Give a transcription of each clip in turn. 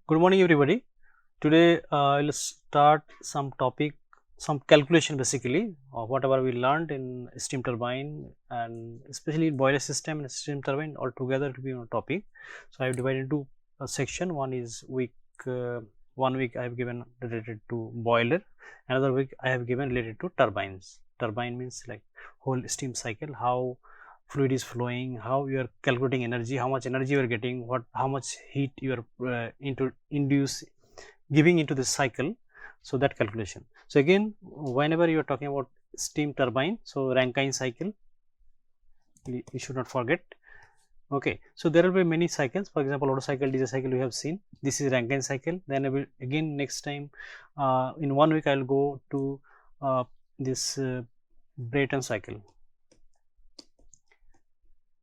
Good morning, everybody. Today, I'll start some calculation basically of whatever we learned in steam turbine and especially in boiler system and steam turbine all together to be on a topic. So, I have divided into a section. One is week, 1 week I have given related to boiler, another week I have given related to turbines. Turbine means like whole steam cycle, how fluid is flowing, how you are calculating energy, how much energy you are getting, how much heat you are giving into the cycle. So that calculation. So again, whenever you are talking about steam turbine, so Rankine cycle, you should not forget. Okay, so there will be many cycles. For example, Otto cycle, diesel cycle we have seen. This is Rankine cycle. Then I will again next time in 1 week I will go to this Brayton cycle.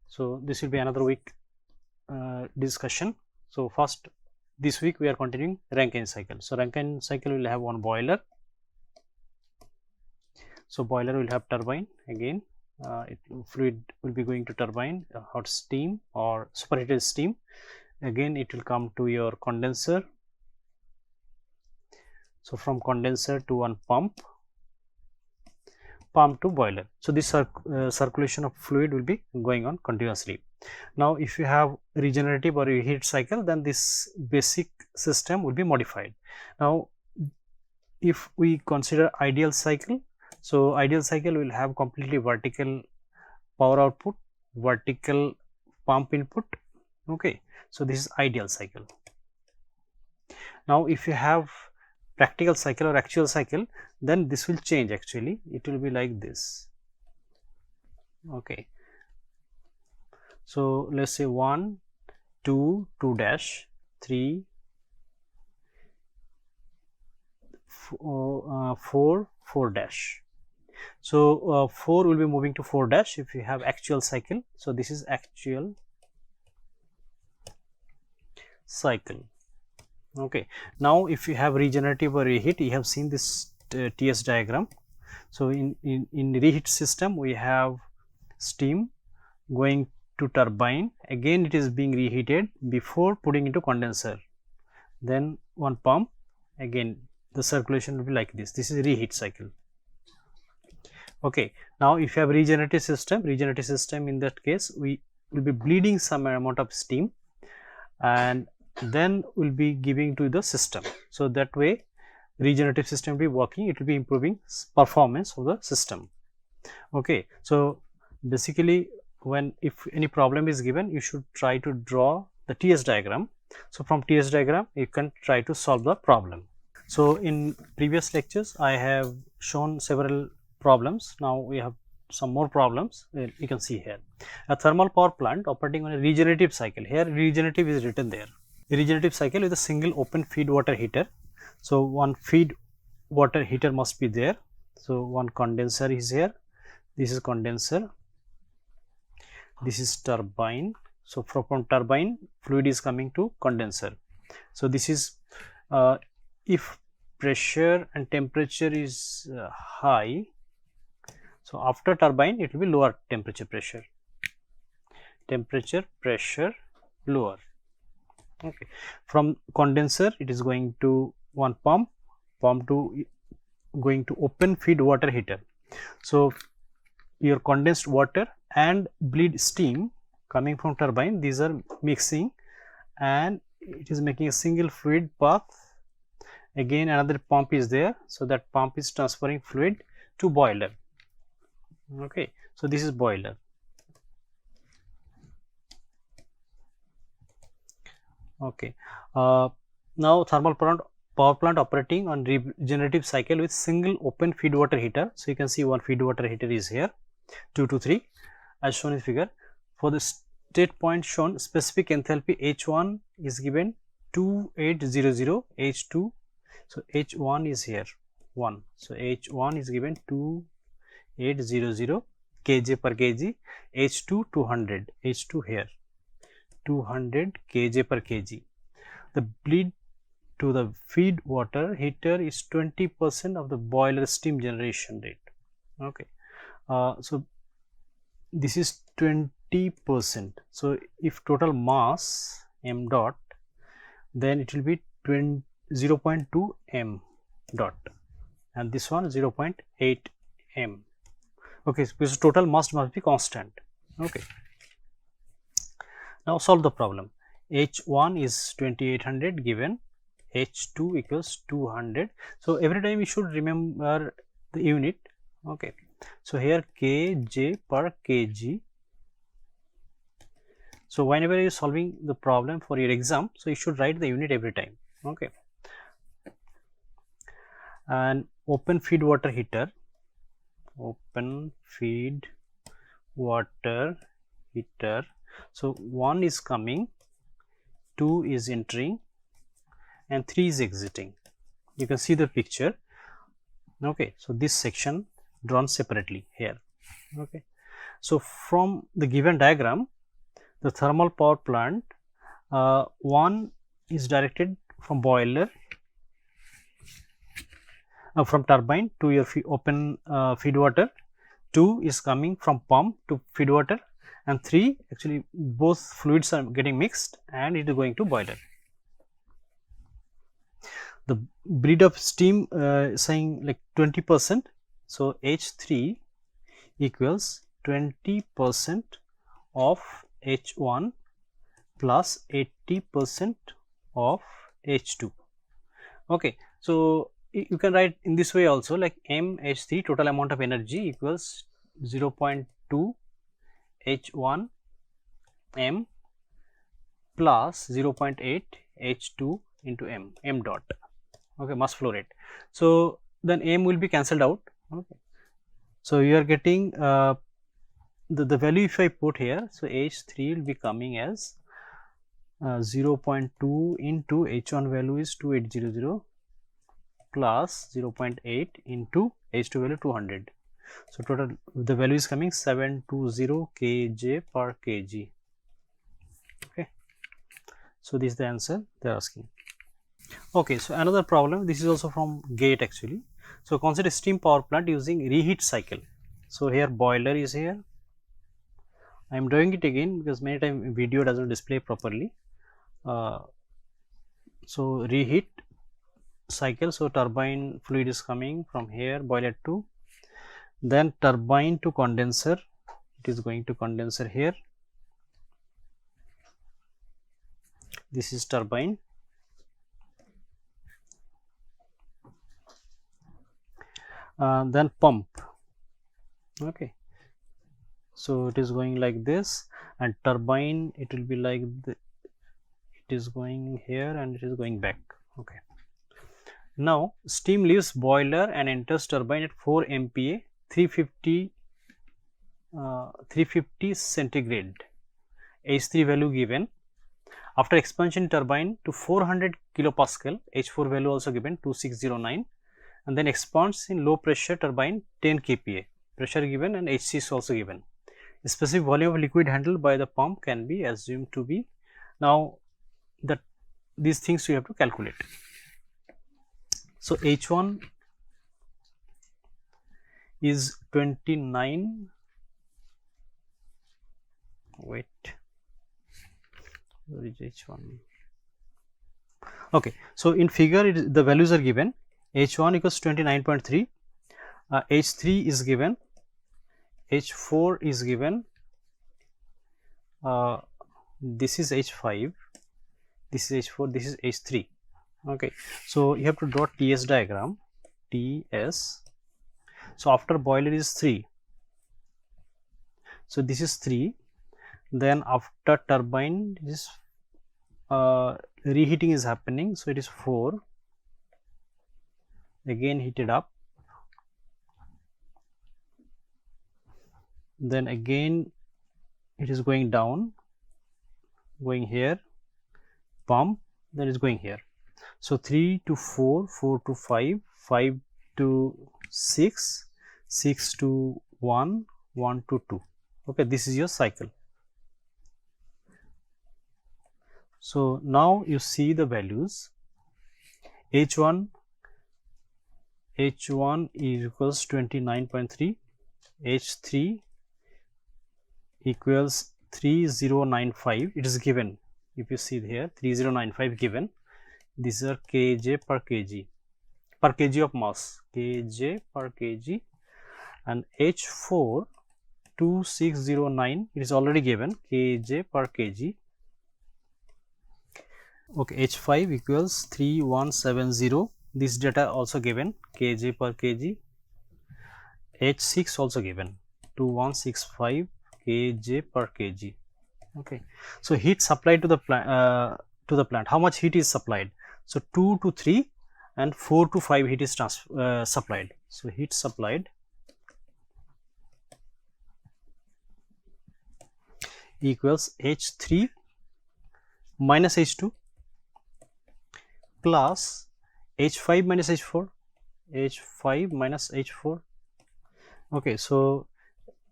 So this will be another week discussion. So first this week we are continuing Rankine cycle. So Rankine cycle will have one boiler. So boiler will have turbine again. Fluid will be going to turbine, hot steam or superheated steam. Again it will come to your condenser. So from condenser to one pump to boiler. So this circulation of fluid will be going on continuously. Now if you have regenerative or reheat cycle, then this basic system will be modified. Now if we consider ideal cycle, so ideal cycle will have completely vertical power output, vertical pump input. Okay, so this is ideal cycle. Now if you have practical cycle or actual cycle, then this will change. Actually it will be like this. Okay, so let's say 1 2 2 dash 3 4 4 dash. So 4 will be moving to 4 dash if you have actual cycle. So this is actual cycle. Okay, now if you have regenerative or reheat, you have seen this TS diagram. So in reheat system we have steam going to turbine, again it is being reheated before putting into condenser, then one pump, again the circulation will be like this. This is reheat cycle. Okay, now if you have regenerative system in that case we will be bleeding some amount of steam and then will be giving to the system. So that way regenerative system will be working, it will be improving performance of the system. Okay, so basically if any problem is given, you should try to draw the TS diagram. So from TS diagram you can try to solve the problem. So in previous lectures I have shown several problems. Now we have some more problems. You can see here a thermal power plant operating on a regenerative cycle. Here regenerative is written there. A regenerative cycle with a single open feed water heater. So one feed water heater must be there. So one condenser is here. This is condenser. This is turbine. So from turbine fluid is coming to condenser. So this is if pressure and temperature is high, so after turbine it will be lower temperature pressure lower. Okay, from condenser it is going to one pump to going to open feed water heater. So your condensed water and bleed steam coming from turbine, these are mixing and it is making a single fluid path. Again another pump is there, so that pump is transferring fluid to boiler. Okay, so this is boiler. Okay, now thermal power plant operating on regenerative cycle with single open feed water heater. So you can see one feed water heater is here, 2 to 3 as shown in figure. For the state point shown, specific enthalpy H1 is given 2800 H2. So H1 is here 1. So H1 is given 2800 kJ per kg, H2 200, H2 here 200 kJ per kg. The bleed to the feed water heater is 20% of the boiler steam generation rate. Okay, so this is 20%. So if total mass m dot, then it will be 0.2 m dot, and this one 0.8 m. Okay, so this total must be constant. Okay, now solve the problem. H1 is 2800 given, H2 equals 200. So every time you should remember the unit. Okay, so here kj per kg. So whenever you are solving the problem for your exam, so you should write the unit every time. Okay, and open feed water heater, open feed water heater. So 1 is coming, 2 is entering, and 3 is exiting. You can see the picture. Okay, so this section drawn separately here. Okay, so from the given diagram, the thermal power plant, one is directed from boiler, from turbine to your open feed water, 2 is coming from pump to feed water, and 3 actually both fluids are getting mixed and it is going to boiler. The bleed of steam saying like 20%, so H3 equals 20% of H1 plus 80% of H2. Okay, so you can write in this way also, like mH3 total amount of energy equals 0.2 H1 m plus 0.8 H2 into m dot. Okay, mass flow rate. So then m will be cancelled out. Okay, so you are getting the value if I put here, so H3 will be coming as 0.2 into H1 value is 2800 plus 0.8 into H2 value 200. So total the value is coming 720 kJ per kg. Okay, so this is the answer they are asking. Okay, so another problem, this is also from GATE actually. So consider steam power plant using reheat cycle. So here boiler is here. I am doing it again because many times video doesn't display properly. So reheat cycle, so turbine fluid is coming from here, boiler to, then turbine to condenser, it is going to condenser here, this is turbine, then pump. Okay, so it is going like this, and turbine it will be like it is going here and it is going back. Okay, now steam leaves boiler and enters turbine at 4 MPa, 350 centigrade, H3 value given. After expansion turbine to 400 kilopascal, H4 value also given 2609, and then expands in low pressure turbine 10 kPa, pressure given and HC is also given. A specific volume of liquid handled by the pump can be assumed to be. Now that these things you have to calculate. So H1 is 29. Wait, where is H1? Okay, so in figure the values are given. H1 equals 29.3, H3 is given, H4 is given, this is H5, this is H4, this is H3. Okay, so you have to draw TS diagram, TS. So after boiler is 3, so this is 3, then after turbine this reheating is happening, so it is 4, again heated up, then again it is going down, going here, pump, then it's going here. So 3 to 4, 4 to 5, 5 to 6, 6 to 1, 1 to 2. Okay, this is your cycle. So now you see the values. H1 equals 29.3, H3 equals 3095, it is given, if you see here 3095 given, these are kJ per kg of mass, kJ per kg, and H4 2609, it is already given, kJ per kg. Okay, H5 equals 3170, this data also given, kJ per kg. H6 also given, 2165 kJ per kg. Okay, so heat supplied to the plant, how much heat is supplied? So 2 to 3 and 4 to 5 heat is supplied. So heat supplied equals H3 minus H2 plus H5 minus H4, H5 minus H4. Okay, so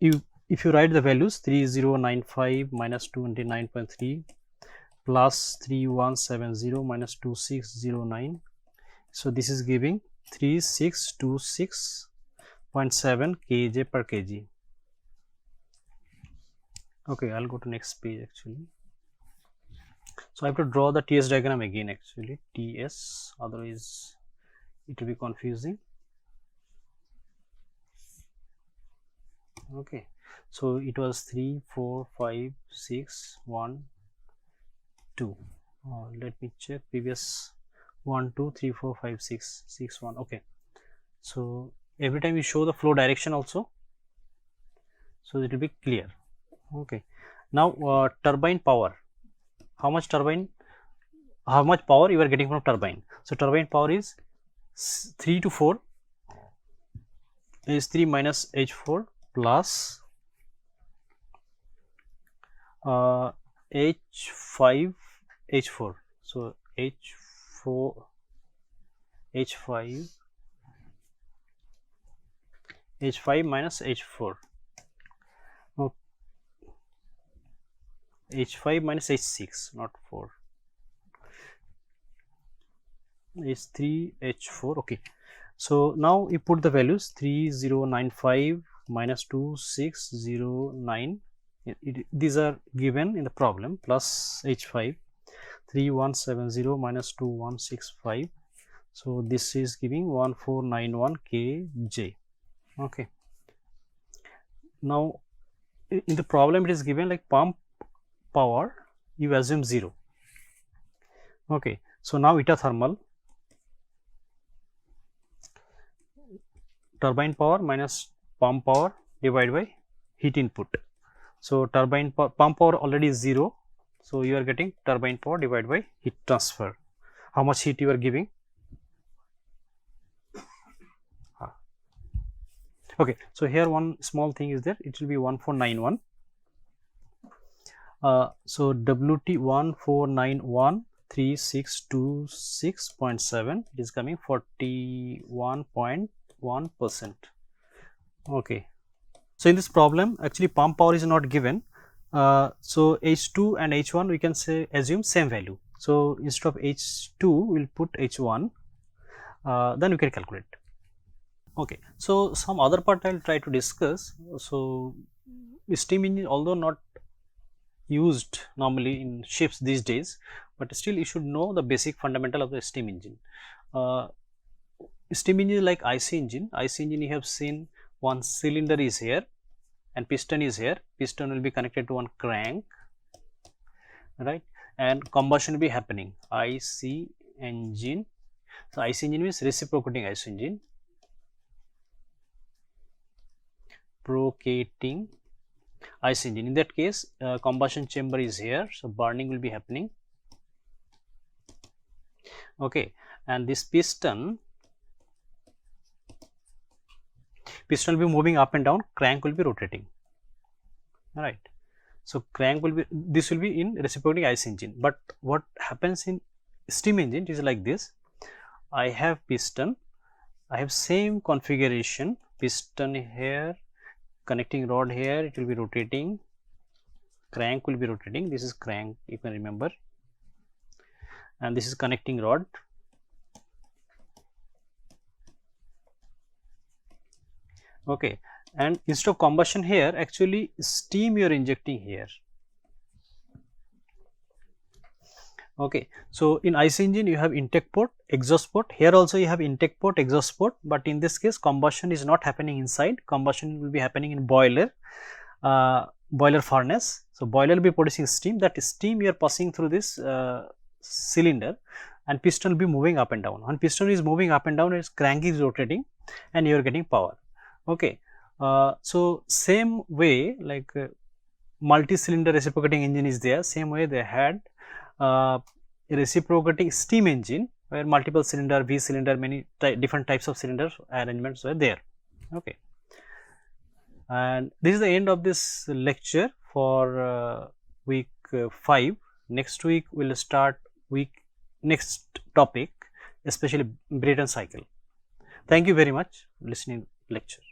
if you write the values, 3095 minus 29.3 plus 3170 minus 2609, so this is giving 3626.7 kJ per kg. Okay, I'll go to next page actually. So I have to draw the TS diagram again actually, TS, otherwise it will be confusing. Okay, so it was 3 4 5 6 1 2, let me check previous 1 2 3 4 5 6 6 1. Okay, so every time you show the flow direction also, so it will be clear. Okay, now turbine power, how much power you are getting from turbine? So turbine power is 3 to 4 is 3 minus H4 plus H5 H4, so H4 H5 minus H4, H5 minus H6, not 4, is 3 H4. Okay, so now you put the values, 3095 minus 2609, these are given in the problem, plus H5 3170 minus 2165, so this is giving 1491 kJ. Okay, now in the problem it is given like pump power, you assume 0. Okay, so now eta thermal, turbine power minus pump power divided by heat input. So turbine pump power already is 0, so you are getting turbine power divided by heat transfer, how much heat you are giving. Okay, so here one small thing is there, it will be 1491. So WT 14913626.7, it is coming 41.1%. Okay, so in this problem actually pump power is not given, so H2 and H1 we can say assume same value, so instead of H2 we'll put H1, then we can calculate. Okay, so some other part I'll try to discuss. So steam engine, although not used normally in ships these days, but still you should know the basic fundamental of the steam engine. Steam engine is like IC engine. IC engine, you have seen one cylinder is here and piston is here. Piston will be connected to one crank, right, and combustion will be happening. IC engine, so IC engine means reciprocating IC engine, reciprocating IC engine. In that case, combustion chamber is here, so burning will be happening. Okay, and this piston will be moving up and down, crank will be rotating, right. So crank will be, this will be in reciprocating IC engine. But what happens in steam engine is like this, I have piston, I have same configuration, piston here, connecting rod here, it will be rotating, crank will be rotating, this is crank, you can remember, and this is connecting rod. Okay, and instead of combustion here, actually steam you are injecting here. Okay, so in IC engine you have intake port, exhaust port. Here also you have intake port, exhaust port, but in this case combustion is not happening inside. Combustion will be happening in boiler, boiler furnace. So boiler will be producing steam. That steam you are passing through this cylinder, and piston will be moving up and down. When piston is moving up and down, its crank is rotating, and you are getting power. Okay, so same way, like multi-cylinder reciprocating engine is there. Same way they had a reciprocating steam engine where multiple cylinder, V cylinder, many different types of cylinder arrangements were there. Okay, and this is the end of this lecture for week 5. Next week we will start next topic, especially Brayton cycle. Thank you very much for listening lecture.